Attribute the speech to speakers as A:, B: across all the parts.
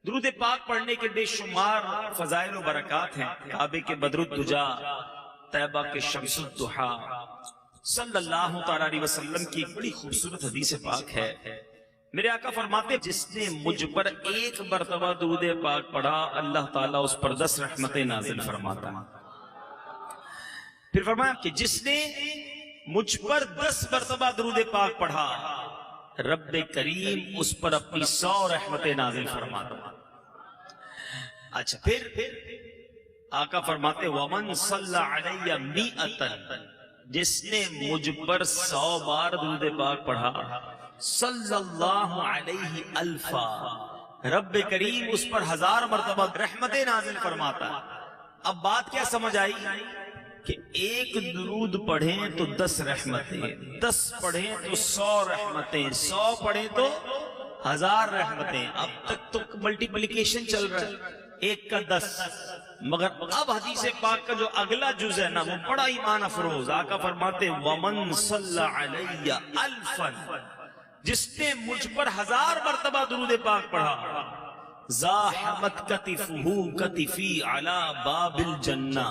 A: درود پاک پڑھنے کے بے شمار فضائل و برکات ہیں۔ کعبے کے بدر الدجا، طیبہ کے شمس الضحیٰ، صلی اللہ تعالی علیہ وسلم کی بڑی خوبصورت حدیث پاک ہے۔ میرے آقا فرماتے جس نے مجھ پر ایک مرتبہ درود پاک پڑھا اللہ تعالیٰ اس پر 10 رحمتیں نازل فرماتا ہے۔ پھر فرمایا کہ جس نے مجھ پر 10 مرتبہ درود پاک پڑھا رب کریم اس پر اپنی 100 رحمتیں نازل فرماتا ہے۔ اچھا پھر آقا فرماتے وَمَنْ صَلَّى عَلَيَّ مِئَةً، جس نے مجھ پر 100 بار درود پاک پڑھا صلی اللہ علیہ الفا، رب کریم اس پر 1000 مرتبہ رحمتیں نازل فرماتا ہے۔ اب بات کیا سمجھ آئی کہ ایک درود پڑھیں تو 10 رحمتیں، 10 پڑھیں تو 100 رحمتیں، 100 پڑھیں تو 1000 رحمتیں۔ اب تک تو ملٹیپلیکیشن چل رہا ہے، 1 کا 10، مگر اب حدیث پاک کا جو اگلا جز ہے نا وہ بڑا ایمان افروز۔ آقا فرماتے وَمَنْ صَلَّى عَلَيَّ أَلْفًا، جس نے مجھ پر 1000 مرتبہ درود پاک پڑھا زاحمت کتفہ کتفی علی باب الجنہ،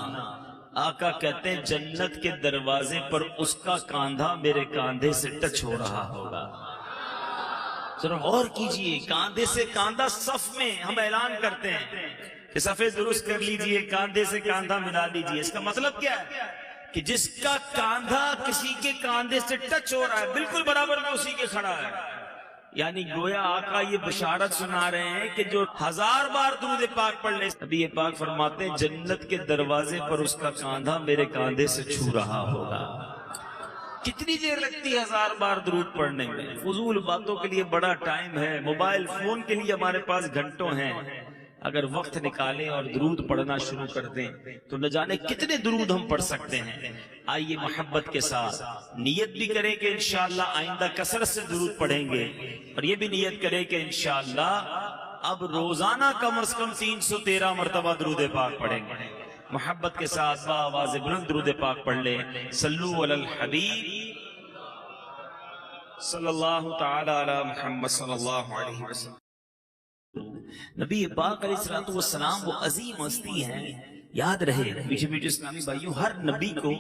A: آقا کہتے ہیں جنت کے دروازے پر اس کا کاندھا میرے کاندھے سے ٹچ ہو رہا ہوگا۔ ذرا غور کیجئے، کاندھے سے کاندھا صف میں ہم اعلان کرتے ہیں کہ صفیں درست کر لیجئے، کاندھے سے کاندھا ملا لیجئے۔ اس کا مطلب کیا ہے کہ جس کا کاندھا کسی کے کاندھے سے ٹچ ہو رہا ہے بالکل برابر میں اسی کے کھڑا ہے۔ یعنی گویا آقا یہ بشارت سنا رہے ہیں کہ جو 1000 بار درود پاک پڑھ لے، نبی پاک فرماتے ہیں جنت کے دروازے پر اس کا کاندھا میرے کاندھے سے چھو رہا ہوگا۔ کتنی دیر لگتی ہے 1000 بار درود پڑھنے میں؟ فضول باتوں کے لیے بڑا ٹائم ہے، موبائل فون کے لیے ہمارے پاس گھنٹوں ہیں۔ اگر وقت نکالیں اور درود پڑھنا شروع کر دیں تو نہ جانے کتنے درود ہم پڑھ سکتے ہیں۔ آئیے محبت کے ساتھ نیت بھی کریں کہ انشاءاللہ آئندہ کثرت سے درود پڑھیں گے، اور یہ بھی نیت کریں کہ انشاءاللہ اب روزانہ کم از کم 313 مرتبہ درود پاک پڑھیں گے۔ محبت کے ساتھ آواز بلند درود پاک پڑھ لیں۔ صلو علی الحبیب صلی اللہ تعالی علی محمد صلی اللہ علیہ وسلم۔ نبی پاک علیہ السلام وہ عظیم ہستی ہیں، یاد رہے میٹھے میٹھے اسلامی بھائیوں، ہر نبی کو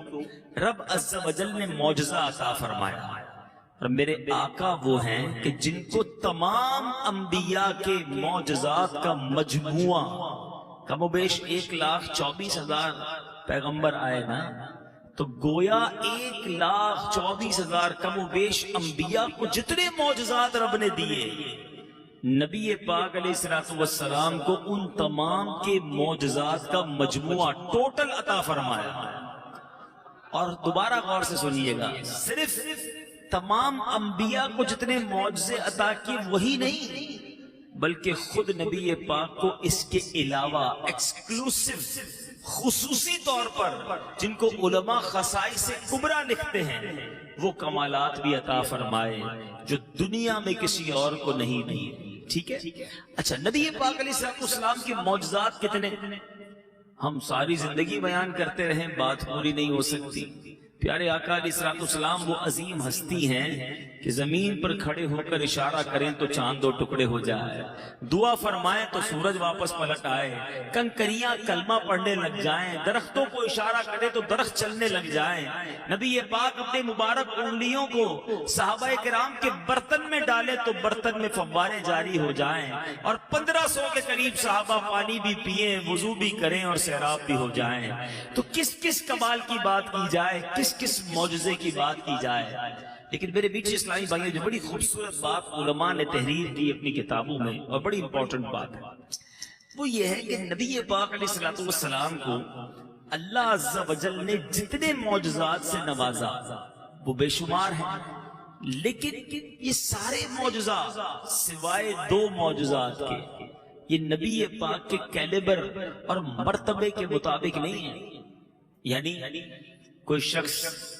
A: رب عز و جل نے معجزہ عطا فرمایا، اور میرے آقا وہ ہیں کہ جن کو تمام انبیاء کے معجزات کا مجموعہ، کم و بیش 1,24,000 پیغمبر آئے نا، تو گویا 1,24,000 کم و بیش انبیاء کو جتنے معجزات رب نے دیے، نبی پاک علیہ السلام کو ان تمام کے معجزات کا مجموعہ ٹوٹل عطا فرمایا۔ اور دوبارہ غور سے سنیے گا، صرف تمام انبیاء کو جتنے معجزے عطا کیے وہی نہیں، بلکہ خود نبی پاک کو اس کے علاوہ ایکسکلوسیو خصوصی طور پر جن کو علماء خصائص کبریٰ لکھتے ہیں وہ کمالات بھی عطا فرمائے جو دنیا میں کسی اور کو نہیں دی۔ ٹھیک ہے؟ اچھا، نبی پاک علیہ السلام کی معجزات کتنے؟ ہم ساری زندگی بیان کرتے رہیں بات پوری نہیں ہو سکتی۔ پیارے آقا علیہ السلام وہ عظیم ہستی ہیں کہ زمین پر کھڑے ہو کر اشارہ کریں تو چاند 2 ٹکڑے ہو جائے، دعا فرمائیں تو سورج واپس پلٹ آئے، کنکریاں کلمہ پڑھنے لگ جائیں، درختوں کو اشارہ کریں تو درخت چلنے لگ جائیں۔ نبی پاک اپنے مبارک انگلیوں کو صحابہ کرام کے برتن میں ڈالیں تو برتن میں فوارے جاری ہو جائیں، اور 1500 کے قریب صحابہ پانی بھی پئیں، وضو بھی کریں اور سیراب بھی ہو جائیں۔ تو کس کس کمال کی بات کی جائے، کس معجزے کی بات کی جائے۔ لیکن میرے بیچ اسلامی بھائیوں جو بڑی خوبصورت بات علماء نے تحریر کی اپنی کتابوں میں، اور بڑی امپورٹنٹ بات ہے، وہ یہ ہے کہ نبی پاک علیہ السلام کو اللہ عز و جل نے جتنے معجزات سے نوازا وہ بے شمار ہیں، لیکن یہ سارے معجزات سوائے 2 معجزات کے یہ نبی پاک کے کیلیبر اور مرتبے کے مطابق نہیں ہیں۔ یعنی کوئی شخص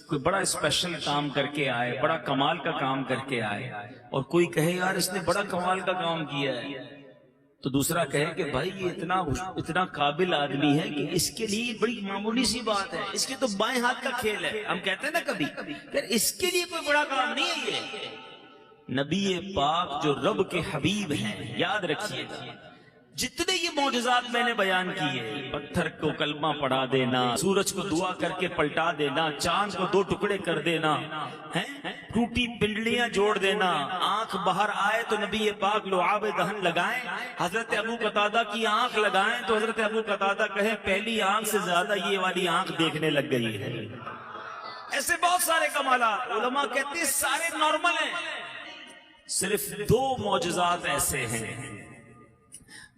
A: کوئی بڑا اسپیشل کام کر کے آئے، بڑا کمال کا کام کر کے آئے، اور کوئی کہے یار اس نے بڑا کمال کا کام کیا ہے، تو دوسرا کہے کہ بھائی یہ اتنا قابل آدمی ہے کہ اس کے لیے بڑی معمولی سی بات ہے، اس کے تو بائیں ہاتھ کا کھیل ہے۔ ہم کہتے ہیں نا کبھی کہ اس کے لیے کوئی بڑا کام نہیں ہے یہ۔ نبی پاک جو رب کے حبیب ہیں، یاد رکھیے گا جتنے یہ معجزات میں نے بیان کیے، پتھر کو کلمہ پڑھا دینا، سورج کو دعا کر کے پلٹا دینا، چاند کو 2 ٹکڑے کر دینا، ٹوٹی پنڈلیاں جوڑ دینا، آنکھ باہر آئے تو نبی پاک لعاب دہن لگائیں، حضرت ابو قتادہ کی آنکھ لگائیں تو حضرت ابو قتادہ کہیں پہلی آنکھ سے زیادہ یہ والی آنکھ دیکھنے لگ گئی ہے۔ ایسے بہت سارے کمالات، علماء کہتے ہیں سارے نارمل ہیں، صرف 2 معجزات ایسے ہیں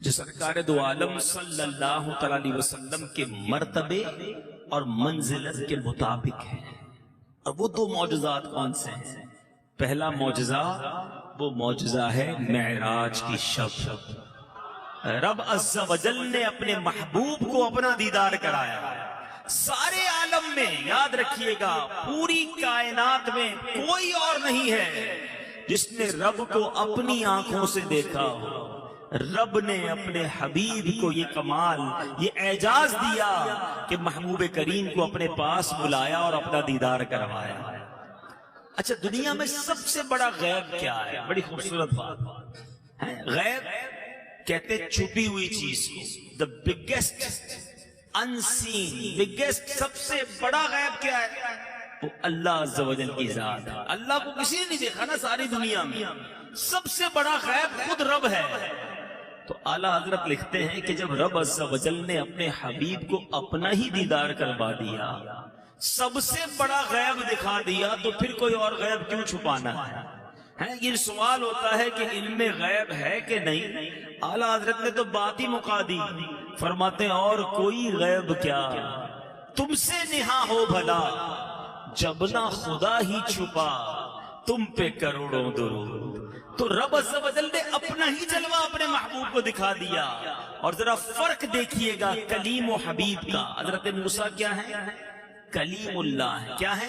A: جو سرکار دو عالم صلی اللہ علیہ وسلم کے مرتبے اور منزلت کے مطابق ہیں۔ اور وہ 2 معجزات کون سے ہیں؟ پہلا معجزہ وہ معجزہ ہے معراج کی شب، رب عز و جل نے اپنے محبوب کو اپنا دیدار کرایا۔ سارے عالم میں یاد رکھیے گا، پوری کائنات میں کوئی اور نہیں ہے جس نے رب کو اپنی آنکھوں سے دیکھا ہو۔ رب نے اپنے حبیب کو یہ کمال، یہ اعجاز دیا کہ محبوب کریم کو اپنے پاس بلایا اور اپنا دیدار کروایا۔ اچھا، دنیا میں سب سے بڑا غیب کیا ہے؟ بڑی خوبصورت بات ہے، غیب کہتے چھپی ہوئی چیز کو، the biggest unseen، biggest سب سے بڑا غیب کیا ہے؟ وہ اللہ عز و جل کی ذات ہے۔ اللہ کو کسی نے نہیں دیکھا نا ساری دنیا میں، سب سے بڑا غیب خود رب ہے۔ تو اعلیٰ حضرت لکھتے ہیں کہ جب رب عز و جل نے اپنے حبیب کو اپنا ہی دیدار کروا دیا، سب سے بڑا غیب دکھا دیا، تو پھر کوئی اور غیب کیوں چھپانا ہے؟ یہ سوال ہوتا ہے کہ علم غیب ہے کہ نہیں؟ اعلیٰ حضرت نے تو بات ہی مکا دی، فرماتے ہیں اور کوئی غیب کیا، تم سے نہا ہو بھلا جب نہ خدا ہی چھپا تم پہ کروڑوں درود۔ تو رب عز و جل نے اپنا ہی جلوہ اپنے محبوب کو دکھا دیا۔ اور ذرا فرق دیکھیے گا کلیم و حبیب کا۔ حضرت موسیٰ کیا ہے؟ کلیم اللہ ہے۔ کیا ہے؟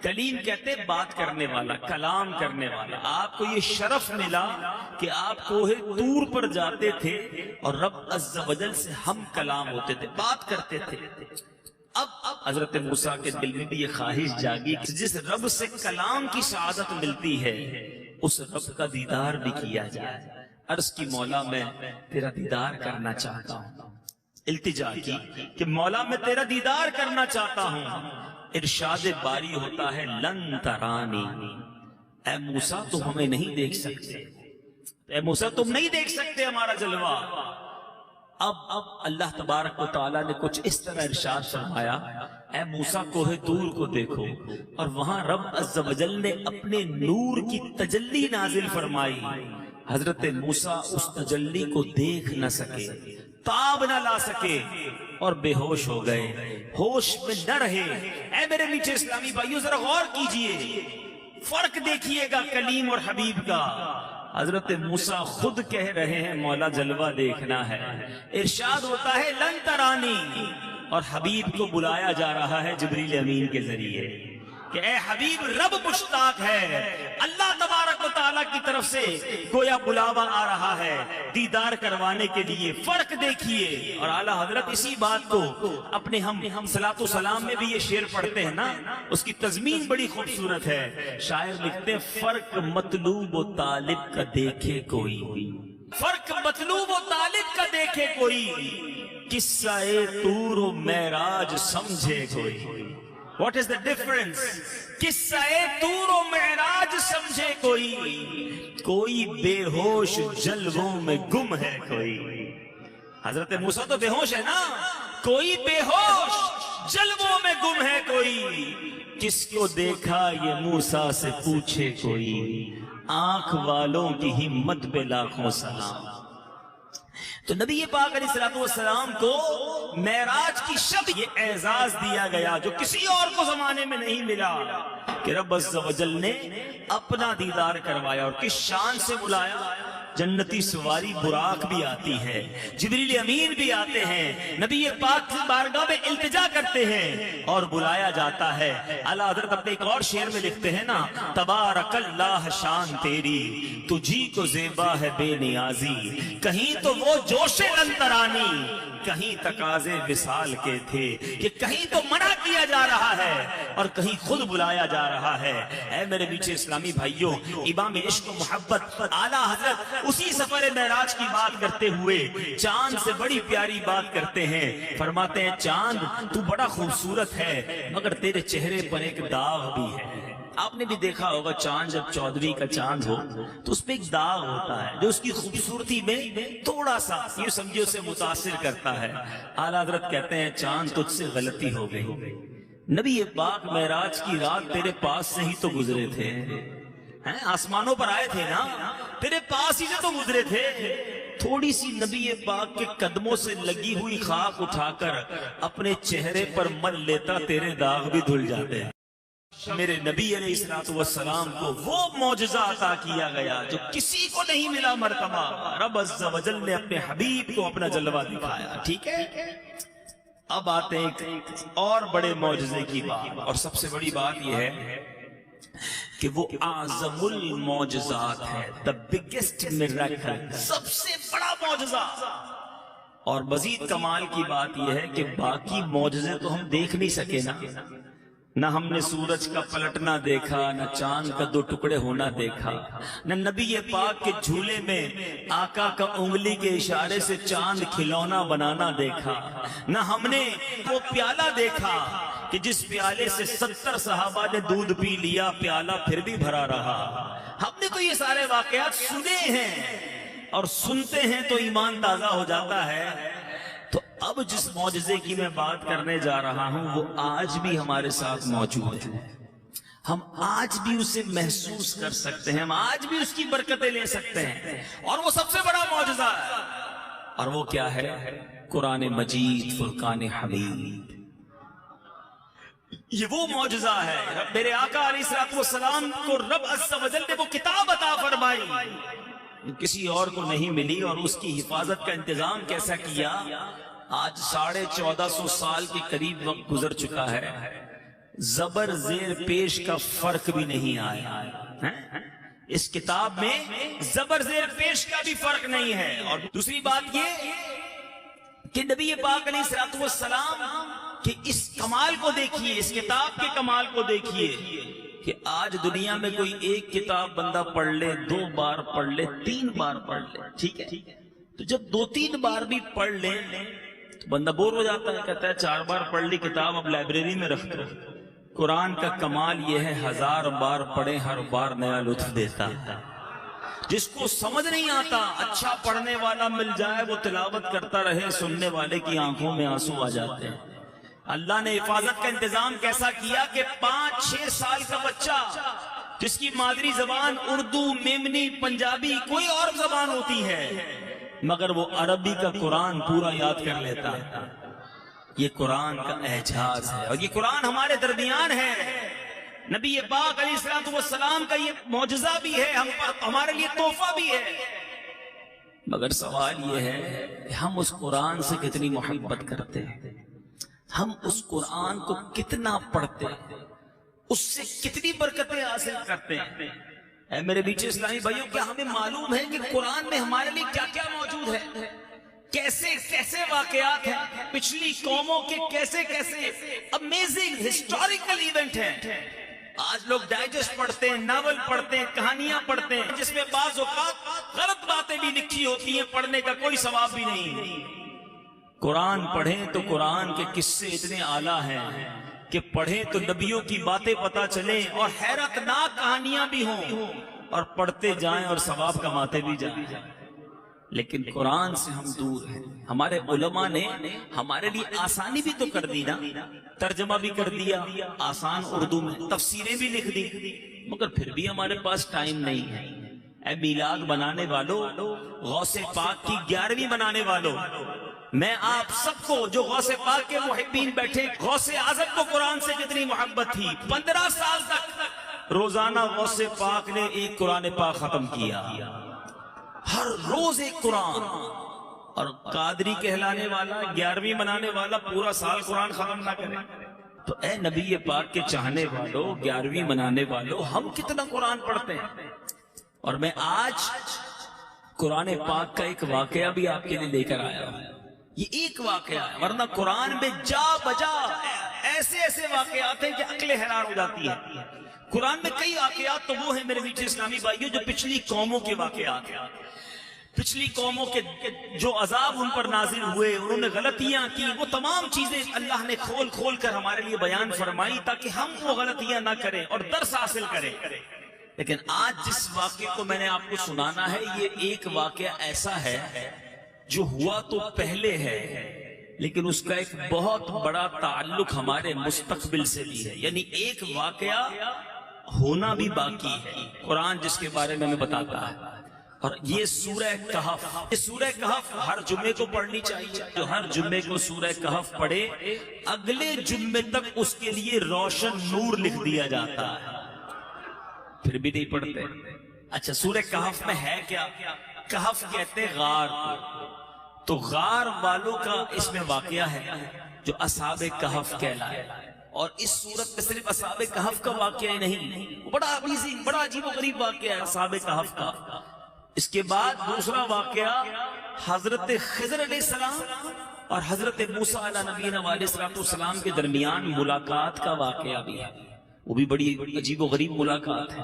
A: کلیم کہتے بات کرنے والا، کلام کرنے والا۔ آپ کو یہ شرف ملا کہ آپ کوہ طور پر جاتے تھے اور رب عز و جل سے ہم کلام ہوتے تھے، بات کرتے تھے۔ اب حضرت موسیٰ کے دل میں بھی یہ خواہش جاگی کہ جس رب سے کلام کی سعادت ملتی ہے اس رب کا دیدار بھی کیا جائے۔ عرض کی مولا میں تیرا دیدار کرنا چاہتا ہوں، التجا کی کہ مولا میں تیرا دیدار کرنا چاہتا ہوں۔ ارشاد باری ہوتا ہے لن ترانی، اے موسیٰ تم ہمیں نہیں دیکھ سکتے، اے موسیٰ تم نہیں دیکھ سکتے ہمارا جلوہ۔ اب اللہ تبارک و تعالیٰ نے کچھ اس طرح ارشاد فرمایا، اے موسیٰ کوہ طور کو دیکھو، اور وہاں رب عز و جل نے اپنے نور کی تجلی نازل فرمائی۔ حضرت موسیٰ اس تجلی کو دیکھ نہ سکے، تاب نہ لا سکے اور بے ہوش ہو گئے، ہوش میں نہ رہے۔ اے میرے میٹھے اسلامی بھائیو ذرا غور کیجئے، فرق دیکھیے گا کلیم اور حبیب کا۔ حضرت موسیٰ خود کہہ رہے ہیں مولا جلوہ دیکھنا ہے، ارشاد ہوتا ہے لن ترانی، اور حبیب کو بلایا جا رہا ہے جبریل امین کے ذریعے کہ اے حبیب رب مشتاق ہے، اللہ تبارک و تعالیٰ کی طرف سے گویا بلاوا آ رہا ہے دیدار کروانے کے لیے۔ فرق دیکھیے۔ اور اعلیٰ حضرت اسی بات کو اپنے ہم صلاۃ و سلام میں بھی یہ شعر پڑھتے ہیں نا، اس کی تضمین بڑی خوبصورت ہے۔ شاعر لکھتے ہیں فرق مطلوب و طالب کا دیکھے کوئی، فرق مطلوب و طالب کا دیکھے کوئی، قصہ طور و معراج سمجھے کوئی۔ What is the difference؟ قصہ طور و معراج سمجھے کوئی، کوئی بے ہوش جلووں میں گم ہے کوئی۔ حضرت موسیٰ تو بے ہوش ہے نا، کوئی بے ہوش جلووں میں گم ہے کوئی، کس کو دیکھا یہ موسیٰ سے پوچھے کوئی، آنکھ والوں کی ہمت پہ لاکھوں سلام۔ تو نبی پاک علیہ السلام کو معراج کی شب یہ اعزاز دیا گیا جو کسی اور کو زمانے میں نہیں ملا، کہ رب عز و جل نے اپنا دیدار کروایا۔ اور کس شان سے بلایا؟ جنتی سواری براق بھی آتی ہے، جبریل امین بھی آتے ہیں، نبی پاک کی بارگاہ میں التجا کرتے ہیں اور بلایا جاتا ہے۔ اعلیٰ حضرت اپنے ایک اور شعر میں لکھتے ہیں نا، تبارک اللہ شان تیری تجھی کو زیبا ہے بے نیازی، کہیں تو وہ جوش انترانی کہیں تقاضے وصال کے تھے، کہ کہیں تو منع کیا جا رہا ہے اور کہیں خود بلایا جا رہا ہے۔ اے میرے میٹھے اسلامی بھائیوں، امام عشق و محبت اعلیٰ حضرت اسی سفر معراج کی بات کرتے ہوئے چاند سے بڑی پیاری بات کرتے ہیں، فرماتے ہیں چاند تو بڑا خوبصورت ہے مگر تیرے چہرے پر ایک داغ بھی ہے۔ آپ نے بھی دیکھا ہوگا چاند جب 14ویں کا چاند ہو تو اس پہ ایک داغ ہوتا ہے جو اس کی خوبصورتی میں تھوڑا سا یہ سمجھے اسے متاثر کرتا ہے۔ اعلیٰ حضرت کہتے ہیں چاند تجھ سے غلطی ہو گئی، نبی پاک معراج کی رات تیرے پاس سے ہی تو گزرے تھے، آسمانوں پر آئے تھے نا، تیرے پاس ہی سے تو گزرے تھے، تھوڑی سی نبی پاک کے قدموں سے لگی ہوئی خاک اٹھا کر اپنے چہرے پر مل لیتا تیرے داغ بھی دھل جاتے ہیں۔ میرے نبی علیہ السلام کو وہ معجزہ عطا کیا گیا جو کسی کو نہیں ملا مرتبہ، رب عز و جل نے اپنے حبیب کو اپنا جلوہ دکھایا، ٹھیک ہے۔ اب آتے ہیں ایک اور بڑے معجزے کی بات، اور سب سے بڑی بات یہ ہے کہ وہ اعظم المعجزات ہے، the biggest miracle، سب سے بڑا معجزہ۔ اور مزید کمال کی بات یہ ہے کہ باقی معجزے تو ہم دیکھ نہیں سکے نا، نہ ہم نے سورج کا پلٹنا دیکھا، نہ چاند کا 2 ٹکڑے ہونا دیکھا، نہ نبی پاک کے جھولے میں آقا کا انگلی کے اشارے سے چاند کھلونا بنانا دیکھا، نہ ہم نے وہ پیالہ دیکھا کہ جس پیالے سے 70 صحابہ نے دودھ پی لیا، پیالہ پھر بھی بھرا رہا۔ ہم نے تو یہ سارے واقعات سنے ہیں، اور سنتے ہیں تو ایمان تازہ ہو جاتا ہے۔ تو اب جس معجزے کی میں بات کرنے جا رہا ہوں وہ آج بھی ہمارے ساتھ موجود ہے، ہم آج بھی اسے محسوس کر سکتے ہیں، ہم آج بھی اس کی برکتیں لے سکتے ہیں، اور وہ سب سے بڑا معجزہ ہے۔ اور وہ کیا ہے؟ قرآن مجید، فرقان حمید۔ یہ وہ معجزہ ہے، میرے آقا علیہ السلام کو رب عز و جل نے وہ کتاب عطا فرمائی کسی اور کو نہیں ملی، اور اس کی حفاظت کا انتظام کیسا کیا۔ آج 1450 سال کے قریب وقت گزر چکا ہے، زبر زیر پیش کا فرق بھی نہیں آیا، اس کتاب میں زبر زیر پیش کا بھی فرق نہیں ہے۔ اور دوسری بات یہ کہ نبی پاک علیہ السلام کہ اس کمال کو دیکھیے، اس کتاب کے کمال کو دیکھیے کہ آج دنیا میں کوئی ایک کتاب بندہ پڑھ لے، 2 بار پڑھ لے، 3 بار پڑھ لے، ٹھیک ہے، تو جب 2-3 بار بھی پڑھ لیں تو بندہ بور ہو جاتا ہے، کہتا ہے 4 بار پڑھ لی کتاب، اب لائبریری میں رکھ دو۔ قرآن کا کمال یہ ہے 1000 بار پڑھیں ہر بار نیا لطف دیتا ہے۔ جس کو سمجھ نہیں آتا، اچھا پڑھنے والا مل جائے وہ تلاوت کرتا رہے، سننے والے کی آنکھوں میں آنسو آ جاتے ہیں۔ اللہ نے حفاظت کا انتظام کیسا کیا کہ 5-6 سال کا بچہ جس کی مادری زبان اردو، میمنی، پنجابی، کوئی اور زبان ہوتی ہے مگر وہ عربی کا قرآن پورا یاد کر لیتا ہے۔ یہ قرآن کا اعجاز ہے، اور یہ قرآن ہمارے درمیان ہے، نبی پاک علیہ السلام کا یہ معجزہ بھی ہے، ہمارے لیے تحفہ بھی ہے۔ مگر سوال یہ ہے کہ ہم اس قرآن سے کتنی محبت کرتے ہیں، ہم اس قرآن کو کتنا پڑھتے ہیں، اس سے کتنی برکتیں حاصل کرتے ہیں۔ اے میرے بیچ اسلامی بھائیوں، کیا ہمیں معلوم ہے کہ قرآن میں ہمارے لیے کیا کیا موجود ہے، کیسے کیسے واقعات ہیں، پچھلی قوموں کے کیسے کیسے امیزنگ ہسٹوریکل ایونٹ ہیں۔ آج لوگ ڈائجسٹ پڑھتے ہیں، ناول پڑھتے ہیں، کہانیاں پڑھتے ہیں جس میں بعض اوقات غلط باتیں بھی لکھی ہوتی ہیں، پڑھنے کا کوئی ثواب بھی نہیں۔ قرآن پڑھیں تو قرآن کے قصے اتنے اعلیٰ ہیں کہ پڑھیں تو نبیوں کی باتیں پتہ چلیں، اور حیرت ناک کہانیاں بھی ہوں، اور پڑھتے جائیں اور ثواب کماتے بھی جائیں۔ لیکن قرآن سے ہم دور ہیں۔ ہمارے علماء نے ہمارے لیے آسانی بھی تو کر دی نا، ترجمہ بھی کر دیا آسان اردو میں، تفسیریں بھی لکھ دی، مگر پھر بھی ہمارے پاس ٹائم نہیں ہے۔ اے میلاد بنانے والوں، غوث پاک کی 11ویں بنانے والوں، میں آپ سب کو جو غوث پاک کے محبین بیٹھے، غوث اعظم کو قرآن سے کتنی محبت تھی، 15 سال تک روزانہ غوث پاک نے ایک قرآن پاک ختم کیا، ہر روز ایک قرآن۔ اور قادری کہلانے والا، 11ویں بنانے والا پورا سال قرآن ختم نہ کرے تو اے نبی پاک کے چاہنے والوں، 11ویں بنانے والوں، ہم کتنا قرآن پڑھتے ہیں۔ اور میں آج قرآن پاک کا ایک واقعہ بھی آپ کے لیے لے کر آیا ہوں۔ یہ ایک واقعہ ہے، ورنہ قرآن میں جا بجا ایسے ایسے واقعات ہیں کہ عقل حیران ہو جاتی ہے۔ قرآن میں کئی واقعات تو وہ ہیں میرے بیچ اسلامی بھائیوں جو پچھلی قوموں کے واقعات ہیں، پچھلی قوموں کے جو عذاب ان پر نازل ہوئے، انہوں نے غلطیاں کی، وہ تمام چیزیں اللہ نے کھول کھول کر ہمارے لیے بیان فرمائی تاکہ ہم وہ غلطیاں نہ کریں اور درس حاصل کریں۔ لیکن آج جس واقعے کو میں نے آپ کو سنانا ہے، یہ ایک واقعہ ایسا ہے جو ہوا تو پہلے ہے، لیکن اس کا ایک بہت بڑا تعلق ہمارے مستقبل سے بھی ہے، یعنی ایک واقعہ ہونا بھی باقی ہے، قرآن جس کے بارے میں ہمیں بتاتا ہے۔ اور یہ سورہ کہف، یہ سورہ کہف ہر جمعے کو پڑھنی چاہیے۔ جو ہر جمعے کو سورہ کہف پڑھے، اگلے جمعے تک اس کے لیے روشن نور لکھ دیا جاتا ہے۔ پھر بھی نہیں پڑھتے۔ اچھا، سورہ کہف میں ہے کیا؟ کہف کہتے غار کو، تو غار والوں کا اس میں واقعہ ہے جو اصحاب کہف کہلائے۔ اور اس صورت میں صرف اصحاب کہف کا واقعہ ہی نہیں، بڑا عجیب و غریب واقعہ ہے اصحاب کہف کا۔ اس کے بعد دوسرا واقعہ حضرت خضر علیہ السلام اور حضرت موسیٰ علیہ نبینا علیہ السلام کے درمیان ملاقات کا واقعہ بھی ہے، وہ بھی بڑی عجیب و غریب ملاقات ہے۔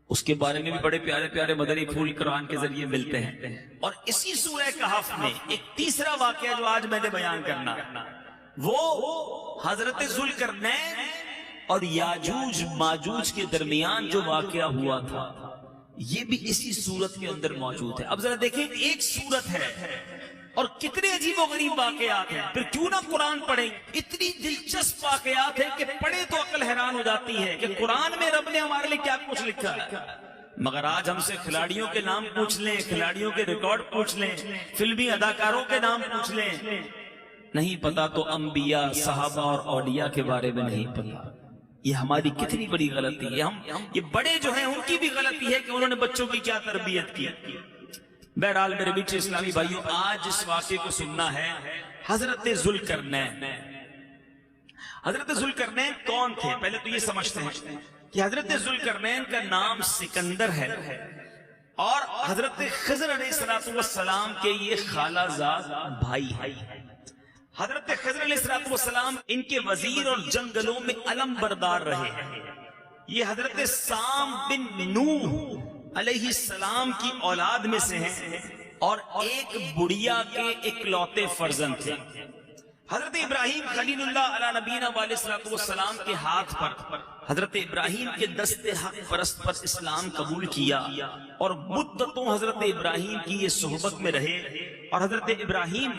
A: اس کے بارے میں بھی بڑے پیارے پیارے مدنی پھول قرآن کے ذریعے ملتے ہیں۔ اور اسی سورہ کہف میں ایک تیسرا واقعہ جو آج میں نے بیان کرنا، وہ حضرت ذوالقرنین اور یاجوج ماجوج کے درمیان جو واقعہ ہوا تھا، یہ بھی اسی سورت کے اندر موجود ہے۔ اب ذرا دیکھیں، ایک سورت ہے اور کتنے عجیب و غریب واقعات ہیں، پھر کیوں نہ قرآن پڑھیں؟ اتنی دلچسپ واقعات ہیں کہ پڑھے تو عقل حیران ہو جاتی ہے کہ قرآن میں رب نے ہمارے لیے کیا کچھ لکھا ہے۔ مگر آج ہم سے کھلاڑیوں کے نام پوچھ لیں، کھلاڑیوں کے ریکارڈ پوچھ لیں، فلمی اداکاروں کے نام پوچھ لیں، نہیں پتا تو انبیاء، صحابہ اور اولیاء کے بارے میں نہیں پتا۔ یہ ہماری کتنی بڑی غلطی ہے۔ یہ بڑے جو ہیں ان کی بھی غلطی ہے کہ انہوں نے بچوں کی کیا تربیت کی۔ بہرحال میرے میٹھے اسلامی بھائیوں، آج اس واقعے کو سننا ہے حضرت ذوالقرنین۔ حضرت ذوالقرنین کون تھے؟ پہلے تو یہ سمجھتے ہیں کہ حضرت ذوالقرنین کا نام سکندر ہے اور حضرت خضر علیہ السلام کے یہ خالہ زاد بھائی ہیں۔ حضرت خضر علیہ السلام ان کے وزیر اور جنگلوں میں علم بردار رہے ہیں۔ یہ حضرت سام بن نوح علیہ السلام کی اولاد میں سے ہیں اور ایک بڑیا کے اکلوتے فرزند تھے۔ حضرت ابراہیم خلیل اللہ علیہ نبینا علیہ السلام کے ہاتھ پر حضرت ابراہیم کے دست حق پرست پر اسلام قبول کیا اور مدتوں حضرت ابراہیم کی یہ صحبت میں رہے، اور حضرت ابراہیم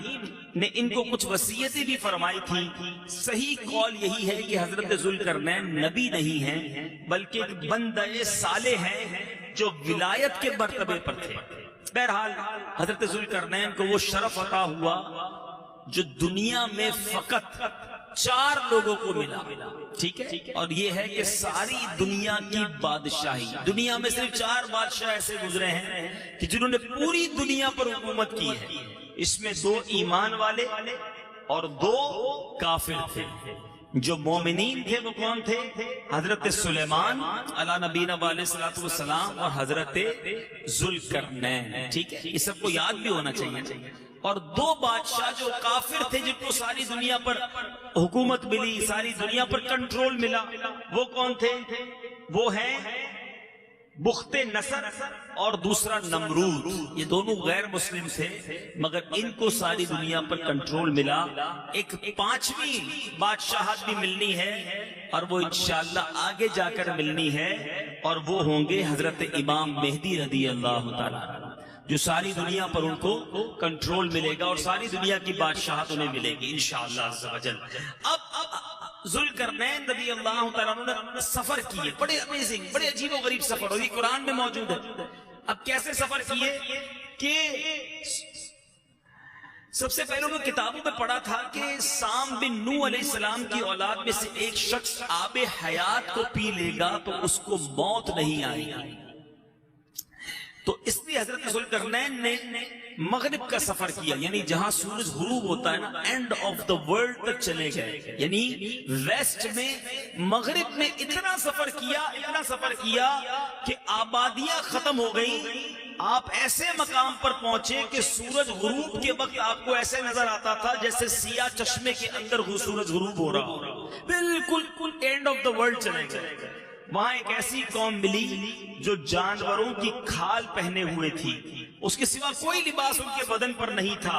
A: نے ان کو کچھ وصیتیں بھی فرمائی تھی۔ صحیح قول یہی ہے کہ حضرت ذوالقرنین نبی نہیں ہیں بلکہ ایک بندہ صالح ہیں جو ولایت کے مرتبے پر تھے۔ بہرحال حضرت ذوالقرنین کو وہ شرف عطا ہوا جو دنیا میں فقط 4 لوگوں کو ملا، ٹھیک ہے؟ اور یہ ہے کہ ساری دنیا کی بادشاہی، دنیا میں صرف 4 بادشاہ ایسے گزرے ہیں کہ جنہوں نے پوری دنیا پر حکومت کی ہے۔ اس میں 2 ایمان والے اور 2 کافر تھے۔ جو مومنین تھے وہ کون تھے؟ حضرت سلیمان علیہ نبینا علیہ السلام اور حضرت ذوالقرنین، ٹھیک ہے؟ یہ سب کو یاد بھی ہونا چاہیے۔ اور 2 بادشاہ جو کافر تھے، جن کو ساری دنیا پر حکومت ملی، ساری دنیا پر کنٹرول ملا، وہ کون تھے؟ وہ ہیں بخت نصر اور دوسرا نمرود۔ یہ دونوں غیر مسلم تھے مگر ان کو ساری دنیا پر کنٹرول ملا۔ ایک 5ویں بادشاہت بھی ملنی ہے اور وہ انشاءاللہ آگے جا کر ملنی ہے، اور وہ ہوں گے حضرت امام مہدی رضی اللہ تعالیٰ، جو ساری دنیا پر ان کو کنٹرول ملے گا اور ساری دنیا کی بادشاہت انہیں ملے گی انشاءاللہ عز و جل۔ اب ذوالقرنین رضی اللہ تعالیٰ نے سفر کیے، بڑے امیزنگ، بڑے عجیب و غریب سفر، اور یہ قرآن میں موجود ہے۔ اب کیسے سفر کیے کہ سب سے پہلے انہوں نے کتابوں میں پڑھا تھا کہ سام بن نوح علیہ السلام کی اولاد میں سے ایک شخص آب حیات کو پی لے گا تو اس کو موت نہیں آئے گی، تو اس لیے حضرت ذوالقرنین نے مغرب کا سفر کیا، یعنی جہاں سورج غروب ہوتا ہے نا، اینڈ آف دا ورلڈ تک چلے گئے، یعنی ویسٹ میں، مغرب میں اتنا سفر کیا کہ آبادیاں ختم ہو گئی۔ آپ ایسے مقام پر پہنچے کہ سورج غروب کے وقت آپ کو ایسے نظر آتا تھا جیسے سیاہ چشمے کے اندر سورج غروب ہو رہا ہو، بالکل اینڈ آف دا ورلڈ چلے گئے۔ وہاں ایک ایسی قوم ملی جو جانوروں کی کھال پہنے ہوئے تھی، اس کے سوا کوئی لباس ان کے بدن پر نہیں تھا،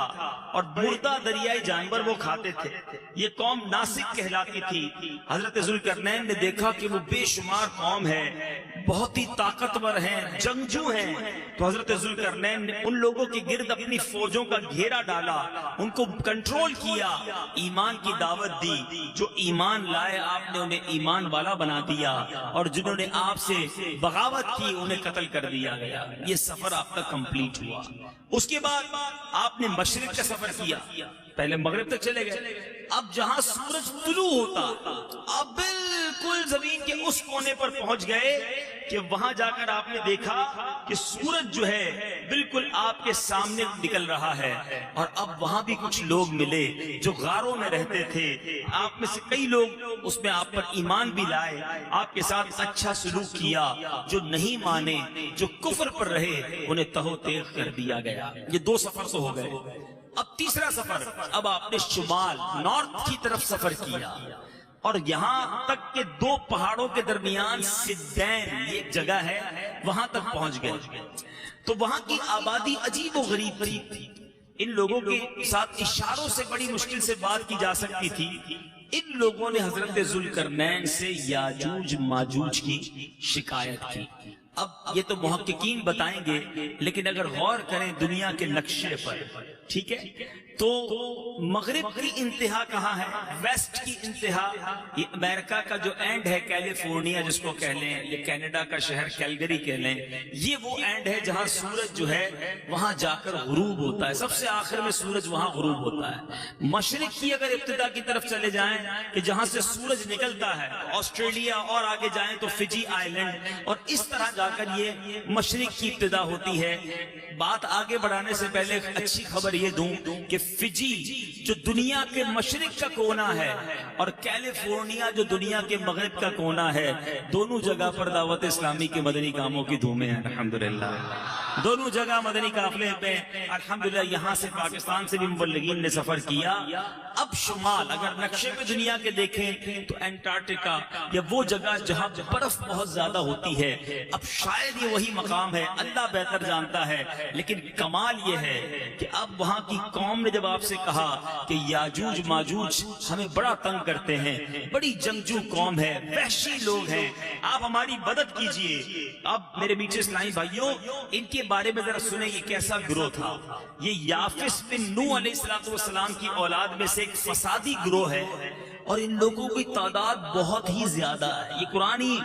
A: اور مردہ دریائی جانور وہ کھاتے تھے۔ یہ قوم ناسک کہلاتی تھی۔ حضرت ذوالقرنین نے دیکھا کہ وہ بے شمار قوم ہے، بہت ہی طاقتور ہیں، جنگجو ہیں، تو حضرت ذوالقرنین نے ان لوگوں کے گرد اپنی فوجوں کا گھیرا ڈالا، ان کو کنٹرول کیا، ایمان کی دعوت دی۔ جو ایمان لائے آپ نے انہیں ایمان والا بنا دیا، اور جنہوں نے آپ سے بغاوت کی انہیں قتل کر دیا گیا۔ یہ سفر آپ کا کمپلیٹ ہوا۔ اس کے بعد آپ نے مشرق کا سفر کیا، پہلے مغرب تک چلے گئے۔ اب جہاں سورج طلوع ہوتا، اب بالکل زمین کے اس کونے پر پہنچ گئے کہ وہاں جا کر آپ نے دیکھا کہ سورج جو ہے بالکل آپ کے سامنے نکل رہا ہے، اور اب وہاں بھی کچھ لوگ ملے جو غاروں میں رہتے تھے۔ آپ میں سے کئی لوگ اس میں آپ پر ایمان بھی لائے، آپ کے ساتھ اچھا سلوک کیا۔ جو نہیں مانے، جو کفر پر رہے، انہیں تہو تیغ کر دیا گیا۔ یہ 2 سفر تو ہو گئے۔ اب تیسرا سفر، اب آپ نے شمال نارتھ کی طرف سفر کیا، اور یہاں تک کہ 2 پہاڑوں کے درمیان سدین یہ ایک جگہ ہے، وہاں تک پہنچ گئے۔ تو وہاں کی آبادی عجیب و غریب تھی۔ ان لوگوں کے ساتھ اشاروں سے بڑی مشکل سے بات کی جا سکتی تھی۔ ان لوگوں نے حضرت ذوالقرنین سے یاجوج ماجوج کی شکایت کی۔ اب یہ تو محققین بتائیں گے، لیکن اگر غور کریں دنیا کے نقشے پر، ٹھیک ہے، تو مغرب کی انتہا کہاں ہے؟ ویسٹ کی انتہا یہ امریکہ کا جو اینڈ ہے، کیلیفورنیا جس کو کہہ لیں، یا کینیڈا کا شہر کیلگری کہہ لیں، یہ وہ اینڈ ہے جہاں سورج جو ہے وہاں جا کر غروب ہوتا ہے، سب سے آخر میں سورج وہاں غروب ہوتا ہے۔ مشرق کی اگر ابتدا کی طرف چلے جائیں کہ جہاں سے سورج نکلتا ہے، آسٹریلیا اور آگے جائیں تو فجی آئی لینڈ، اور اس طرح جا کر یہ مشرق کی ابتدا ہوتی ہے۔ بات آگے بڑھانے سے پہلے ایک اچھی خبر یہ دوں کہ فجی جو دنیا کے مشرق کا کونا ہے، اور کیلیفورنیا جو دنیا کے مغرب کا کونا ہے، دونوں جگہ پر دعوت اسلامی کے مدنی کاموں کی دھومیں ہیں الحمدللہ۔ دونوں جگہ مدنی قافلے پہ الحمدللہ، یہاں سے پاکستان سے بھی مبلغین نے سفر کیا۔ اب شمال اگر نقشے پہ دنیا کے دیکھیں تو انٹارکٹیکا، یا وہ جگہ جہاں برف بہت زیادہ ہوتی ہے، اب شاید یہ وہی مقام ہے، اللہ بہتر جانتا ہے، لیکن کمال یہ ہے کہ اب وہاں کی قوم نے جب آپ سے کہا کہ یاجوج ماجوج ہمیں بڑا تنگ کرتے ہیں، بڑی جنگجو قوم ہے، وحشی لوگ ہیں، آپ ہماری مدد کیجئے۔ اب میرے میٹھے اسلامی بھائیوں، ان کے بارے میں ذرا سنیں یہ کیسا گروہ تھا۔ یہ یافس بن نوح علیہ السلام کی اولاد میں سے ایک فسادی گروہ ہے، اور ان لوگوں کی تعداد بہت ہی زیادہ ہے۔ یہ قرآنی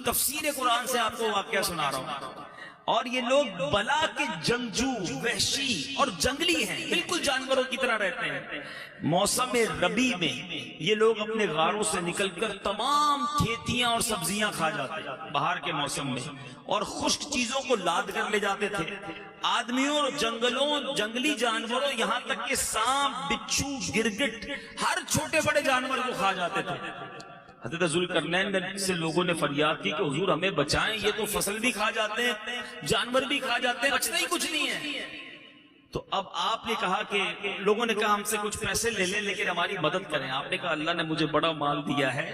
A: تفسیر قرآن سے آپ کو واقعہ سنا رہا ہوں۔ اور یہ لوگ بلا کے جنگجو، وحشی اور جنگلی ہیں، بالکل جانوروں کی طرح رہتے ہیں۔ موسم ربیع میں یہ لوگ اپنے غاروں سے نکل کر تمام کھیتیاں اور سبزیاں کھا جاتے ہیں بہار کے موسم میں، اور خشک چیزوں کو لاد کر لے جاتے تھے۔ آدمیوں اور جنگلوں، جنگلی جانوروں، یہاں تک کہ سانپ، بچھو، گرگٹ، ہر چھوٹے بڑے جانور کو کھا جاتے تھے۔ حضرت ذوالقرنین سے لوگوں نے فریاد کی کہ حضور ہمیں بچائیں، یہ تو فصل بھی کھا جاتے ہیں، جانور بھی کھا جاتے ہیں، بچتا ہی کچھ نہیں ہے۔ تو اب آپ نے کہا کہ لوگوں نے کہا ہم سے کچھ پیسے لے لیں لیکن ہماری مدد کریں۔ آپ نے کہا اللہ نے مجھے بڑا مال دیا ہے،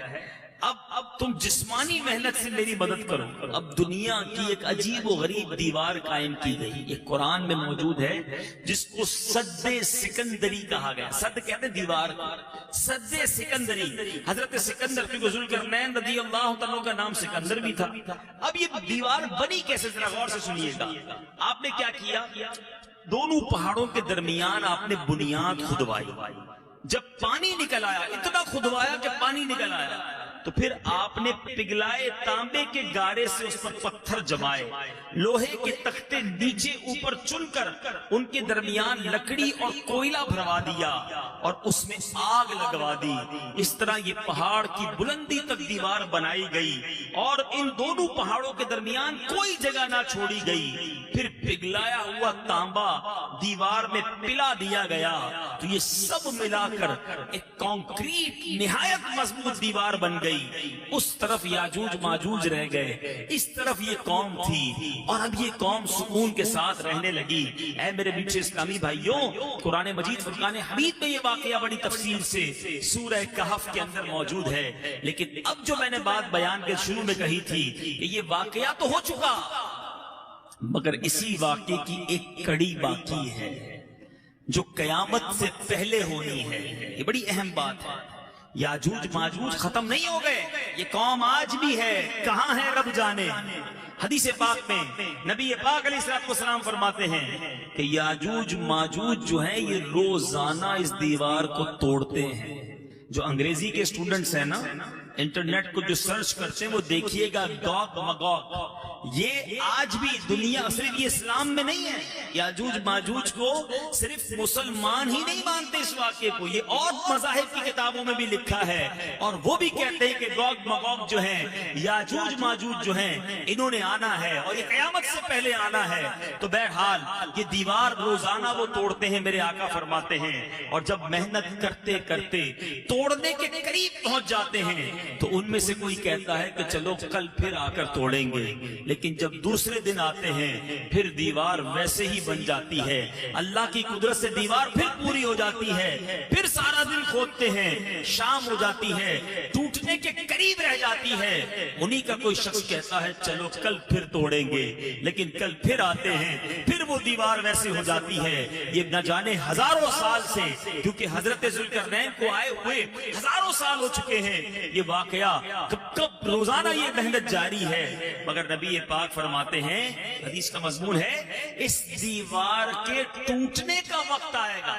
A: اب تم جسمانی محنت سے میری مدد کرو۔ اب دنیا کی ایک عجیب و غریب دیوار قائم کی گئی، یہ قرآن میں موجود ہے، جس کو سد سکندری کہا گیا۔ سد کہتے ہیں دیوار، سد سکندری۔ حضرت سکندر کی ذوالقرنین رضی اللہ عنہ کا نام سکندر بھی تھا۔ اب یہ دیوار بنی کیسے، ذرا غور سے سنیے گا۔ آپ نے کیا کیا؟ دونوں پہاڑوں کے درمیان آپ نے بنیاد کھدوائی، جب پانی نکل آیا، اتنا کھدوایا کہ پانی نکل آیا، تو پھر آپ نے پگھلائے تانبے کے گارے سے اس پر پتھر جمائے، لوہے کے تختے نیچے اوپر چن کر ان کے درمیان لکڑی اور کوئلہ بھروا دیا اور اس میں آگ لگوا دی۔ اس طرح یہ پہاڑ کی بلندی تک دیوار بنائی گئی، اور ان دونوں پہاڑوں کے درمیان کوئی جگہ نہ چھوڑی گئی۔ پھر پگھلایا ہوا تانبا دیوار میں پلا دیا گیا، تو یہ سب ملا کر ایک کانکریٹ نہایت مضبوط دیوار بن گئی۔ اس طرف یاجوج ماجوج رہ گئے، اس طرف یہ قوم تھی، اور اب یہ قوم سکون کے ساتھ رہنے لگی۔ اے میرے میٹھے اسلامی بھائیوں، قرآن مجید فرقان حمید میں یہ واقعہ بڑی تفصیل سے سورہ کہف کے اندر موجود ہے، لیکن اب جو میں نے بات بیان کے شروع میں کہی تھی کہ یہ واقعہ تو ہو چکا، مگر اسی واقعے کی ایک کڑی باقی ہے جو قیامت سے پہلے ہونی ہے. یہ بڑی اہم بات ہے. یاجوج ماجوج ختم نہیں ہو گئے، یہ قوم آج بھی ہے. کہاں ہے رب جانے. حدیث پاک میں نبی پاک علیہ الصلوۃ والسلام فرماتے ہیں کہ یاجوج ماجوج جو ہیں یہ روزانہ اس دیوار کو توڑتے ہیں. جو انگریزی کے اسٹوڈنٹس ہیں نا، انٹرنیٹ کو جو سرچ کرتے ہیں وہ دیکھیے گا گوگ مگوگ، یہ آج بھی دنیا، صرف یہ اسلام میں نہیں ہے. یاجوج ماجوج کو صرف مسلمان ہی نہیں مانتے اس واقعے کو، یہ اور مذاہب کی کتابوں میں بھی لکھا ہے. اور وہ بھی کہتے ہیں کہ گوگ مگوگ جو ہیں، یاجوج ماجوج جو ہیں، انہوں نے آنا ہے اور یہ قیامت سے پہلے آنا ہے. تو بہرحال یہ دیوار روزانہ وہ توڑتے ہیں، میرے آقا فرماتے ہیں. اور جب محنت کرتے کرتے توڑنے کے قریب پہنچ جاتے ہیں تو ان میں سے کوئی کہتا ہے کہ چلو کل پھر آ کر توڑیں گے. لیکن جب دوسرے دن آتے ہیں پھر دیوار ویسے ہی بن جاتی ہے. اللہ کی قدرت سے دیوار پھر پوری ہو جاتی ہے. پھر سارا دن کھودتے ہیں، شام ہو جاتی ہے، ٹوٹنے کے قریب رہ جاتی ہے. انہی کا کوئی شخص کہتا ہے چلو کل پھر توڑیں گے. لیکن کل پھر آتے ہیں، پھر وہ دیوار ویسے ہو جاتی ہے. یہ نہ جانے ہزاروں سال سے، کیونکہ حضرت ذوالقرنین کو آئے ہوئے ہزاروں سال ہو چکے ہیں. یہ واقعہ کب روزانہ یہ محنت جاری ہے. مگر نبی پاک فرماتے ہیں، حدیث کا مضمون ہے، اس دیوار کے ٹوٹنے کا وقت آئے گا.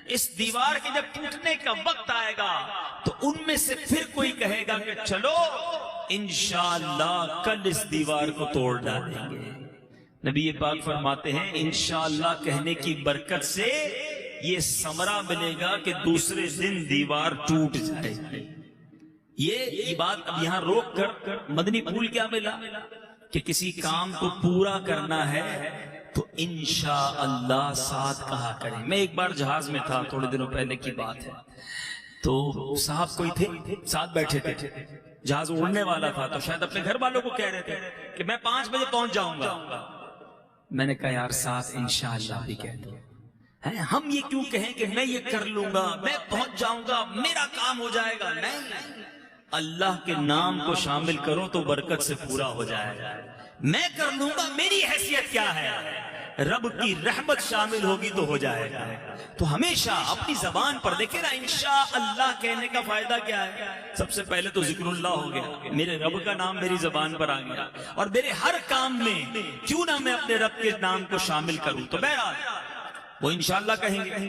A: اس دیوار کے جب ٹوٹنے کا وقت آئے گا تو ان میں سے پھر کوئی کہے گا کہ چلو انشاءاللہ کل اس دیوار کو توڑ ڈالیں گے. نبی پاک فرماتے ہیں انشاءاللہ کہنے کی برکت سے یہ ثمرہ ملے گا کہ دوسرے دن دیوار ٹوٹ جائے. یہ بات اب یہاں روک کر مدنی پھول کیا ملا کہ کسی کام کو پورا کرنا ہے تو انشاءاللہ ساتھ کہا کریں. میں ایک بار جہاز میں تھا، تھوڑے دنوں پہلے کی بات ہے، تو صاحب کوئی تھے ساتھ بیٹھے تھے، جہاز اڑنے والا تھا، تو شاید اپنے گھر والوں کو کہہ رہے تھے کہ میں 5 بجے پہنچ جاؤں گا. میں نے کہا یار ساتھ انشاءاللہ بھی کہہ دو. ہم یہ کیوں کہیں کہ میں یہ کر لوں گا، میں پہنچ جاؤں گا، میرا کام ہو جائے گا. نہیں، اللہ کے نام کو شامل کرو تو برکت سے پورا ہو جائے گا. میں کر لوں گا، میری حیثیت کیا ہے، رب کی رحمت شامل ہوگی تو ہو جائے گا. تو ہمیشہ اپنی زبان پر دیکھیں نا، انشاءاللہ کہنے کا فائدہ کیا ہے. سب سے پہلے تو ذکر اللہ ہو گیا، میرے رب کا نام میری زبان پر آ گیا، اور میرے ہر کام میں کیوں نہ میں اپنے رب کے نام کو شامل کروں. تو بہرحال وہ انشاءاللہ کہیں گے.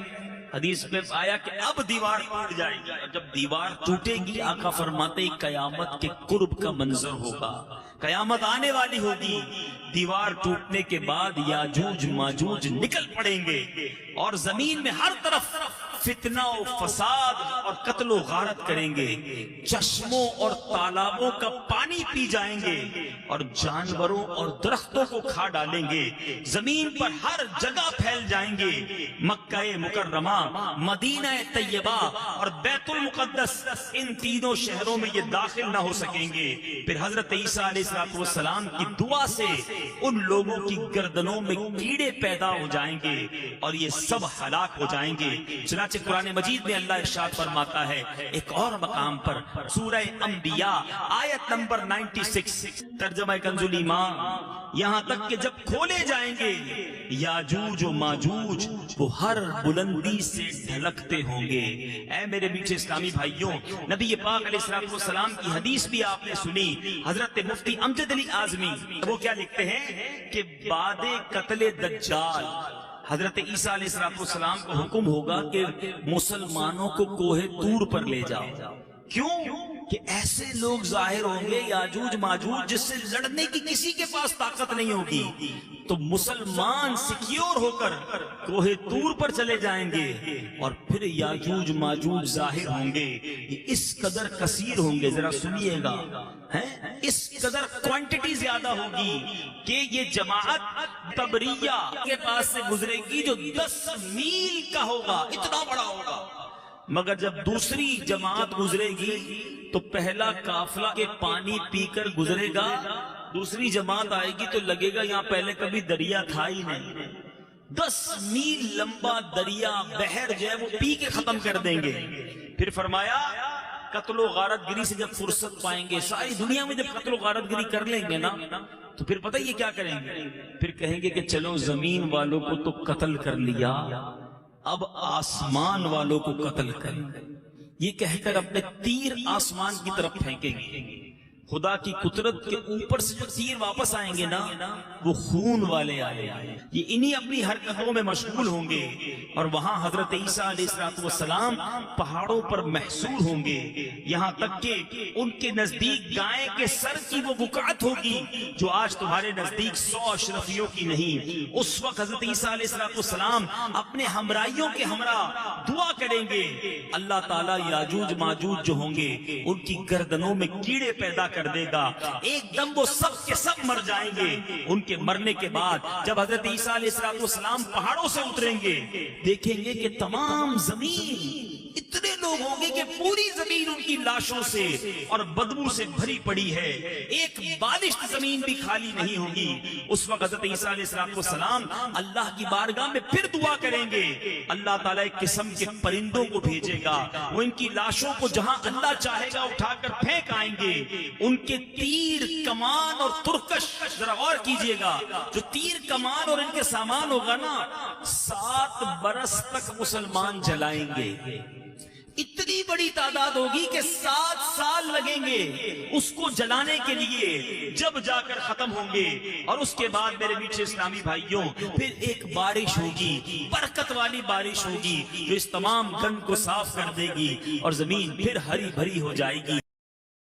A: حدیث میں آیا کہ اب دیوار ٹوٹ جائے گی، اور جب دیوار ٹوٹے گی آقا فرماتے ہیں قیامت کے قرب کا منظر ہوگا، قیامت آنے والی ہوگی. دیوار ٹوٹنے کے بعد یاجوج ماجوج نکل پڑیں گے اور زمین میں ہر طرف فتنہ و فساد اور قتل و غارت کریں گے. چشموں اور تالابوں کا پانی پی جائیں گے اور جانوروں اور درختوں کو کھا ڈالیں گے. زمین پر ہر جگہ پھیل جائیں گے. مکہ مکرمہ، مدینہ طیبہ اور بیت المقدس، ان تینوں شہروں میں یہ داخل نہ ہو سکیں گے. پھر حضرت عیسیٰ علیہ السلام کی دعا سے ان لوگوں کی گردنوں میں کیڑے پیدا ہو جائیں گے اور یہ سب ہلاک ہو جائیں گے. چنانچہ قرآن مجید میں اللہ ارشاد فرماتا ہے ایک اور مقام پر، سورہ انبیاء آیت نمبر 96، ترجمہ کنز الایمان، یہاں تک کہ جب کھولے جائیں گے یاجوج و ماجوج وہ ہر بلندی سے ڈھلکتے ہوں گے. اے میرے میٹھے اسلامی بھائیوں، نبی پاک علیہ السلام کی حدیث بھی آپ نے سنی. حضرت مفتی امجد علی اعظمی وہ کیا لکھتے ہیں کہ بعد قتل دجال حضرت عیسیٰ علیہ السلام کو حکم ہوگا کہ مسلمانوں کو کوہ طور پر لے جاؤ. کیوں؟ کہ ایسے لوگ ظاہر ہوں گے یاجوج ماجوج جس سے لڑنے کی کسی کے پاس طاقت نہیں ہوگی. تو مسلمان سیکیور ہو کر کوہ طور پر چلے جائیں گے اور پھر یاجوج ماجوج ظاہر ہوں گے. یہ اس قدر کثیر ہوں گے، ذرا سنیے گا، اس قدر کوانٹٹی زیادہ ہوگی کہ یہ جماعت تبریہ کے پاس سے گزرے گی جو 10 میل کا ہوگا، اتنا بڑا ہوگا. مگر جب دوسری جماعت گزرے گی تو پہلا قافلہ کے پانی پی کر گزرے گا، دوسری جماعت آئے گی تو لگے گا یہاں پہلے کبھی دریا تھا ہی نہیں. 10 میل لمبا دریا بحر جو ہے وہ پی کے ختم کر دیں گے. پھر فرمایا قتل و غارت گری سے جب فرصت پائیں گے، ساری دنیا میں جب قتل و غارت گری کر لیں گے نا تو پھر پتہ یہ کیا کریں گے؟ پھر کہیں گے کہ چلو زمین والوں کو تو قتل کر لیا، اب آسمان والوں کو قتل کر، یہ کہہ کر اپنے تیر آسمان کی طرف پھینکیں گے۔ خدا کی قدرت کے اوپر سے جو تیر واپس آئیں گے نا وہ خون والے آئے، یہ انہی اپنی حرکتوں میں مشغول ہوں گے، اور وہاں حضرت عیسیٰ علیہ السلام پہاڑوں پر محصور ہوں گے، یہاں تک کہ ان کے نزدیک گائے کے سر کی وہ بقعت ہوگی جو آج تمہارے نزدیک 100 اشرفیوں کی نہیں۔ اس وقت حضرت عیسیٰ علیہ السلام اپنے ہمراہیوں کے ہمراہ دعا کریں گے، اللہ تعالیٰ یاجوج ماجوج جو ہوں گے ان کی گردنوں میں کیڑے پیدا کر دے گا، ایک دم وہ سب کے سب مر جائیں گے۔ ان کے مرنے کے بعد جب حضرت عیسیٰ علیہ السلام پہاڑوں سے اتریں گے، دیکھیں گے کہ تمام زمین اتنے لوگ ہوں گے کہ پوری زمین ان کی لاشوں سے اور بدبو سے بھری پڑی ہے، ایک بالشت زمین بھی خالی نہیں ہوگی۔ اس وقت حضرت عیسیٰ علیہ السلام اللہ کی بارگاہ میں پھر دعا کریں گے، اللہ تعالیٰ ایک قسم کے پرندوں کو بھیجے گا، وہ ان کی لاشوں کو جہاں اللہ چاہے گا اٹھا کر پھینک آئیں گے۔ ان کے تیر کمان اور ترکش، ذرا غور کیجئے گا، جو تیر کمان اور ان کے سامان ہوگا نا 7 برس تک مسلمان جلائیں گے، اتنی بڑی تعداد ہوگی کہ 7 سال لگیں گے اس کو جلانے کے لیے، جب جا کر ختم ہوں گے۔ اور اس کے بعد میرے میٹھے اسلامی بھائیوں پھر ایک بارش ہوگی، برکت والی بارش ہوگی جو اس تمام گند کو صاف کر دے گی اور زمین پھر ہری بھری ہو جائے گی۔